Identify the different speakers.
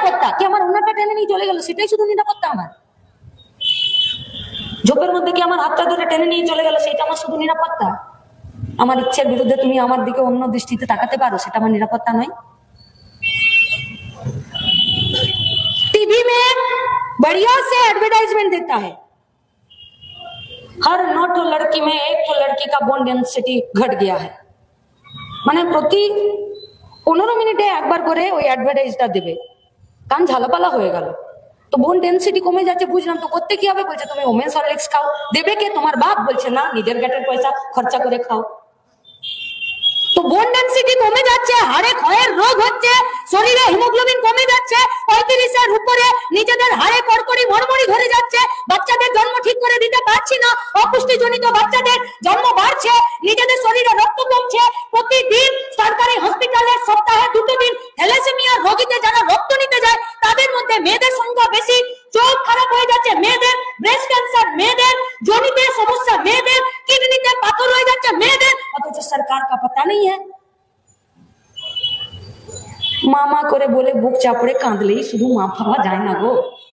Speaker 1: নিরাপত্তা কি আমার অন্যটা টেনে নিয়ে চলে গেল সেটাই শুধু নিরাপত্তা? আমার ঝোপের মধ্যে কি আমার হাতটা ধরে টেনে নিয়ে চলে গেল সেটা আমার শুধু নিরাপত্তা? আমার ইচ্ছের বিরুদ্ধে তুমি আমার দিকে অন্য দৃষ্টিতে তাকাতে পারো, সেটা আমার নিরাপত্তা নয়? टीवी में बढ़िया से एडवर्टाइजमेंट देता है, हर 9 लड़की में 1 लड़की का बोन डेंसिटी घट गया है, মানে প্রতি 15 মিনিটে একবার করে ওই অ্যাডভার্টাইজটা দেবে। কান ঝালাপালা হয়ে গেল। তো বোন ডেন্সিটি কমে যাচ্ছে বুঝলাম, তো করতে কি হবে? বলছে তুমি ওমেন্স হরলিক্স খাও। দেবে কে? তোমার বাপ। বলছে না, নিজের পেটের পয়সা খরচা করে খাও। তো বোন ডেন্সিটি কমে যাচ্ছে, হাড়ে ক্ষয়ের রোগ হচ্ছে, শরীরে হিমোগ্লোবিন কমে যাচ্ছে, 35 এর উপরে নিজেদের হাড়ে কড়কড়ি মরমরি ধরে যাচ্ছে, বাচ্চাদের জন্ম ঠিক করে দিতে পারছি না, অপুষ্টিজনিত বাচ্চাদের জন্ম বাড়ছে, নিজেদের শরীরে রক্ত কমছে, প্রতিদিন সরকারি হসপিটালে সপ্তাহে 2 দিন থ্যালাসেমিয়া রোগীদের যারা রক্ত নিতে যায় তাদের মধ্যে মেয়েদের সংখ্যা বেশি, চোখ খারাপ হয়ে যাচ্ছে মেয়েদের, ব্রেস্ট ক্যান্সার মেয়েদের, জনিতে সমস্যা মেয়েদের, কিডনিতে পাথর হয়ে যাচ্ছে মেয়েদের, অথচ সরকার का पता नहीं है। মামা করে বলে বুক চাপড়ে কাঁদলেই শুধু মাপ পাওয়া যায় না গো।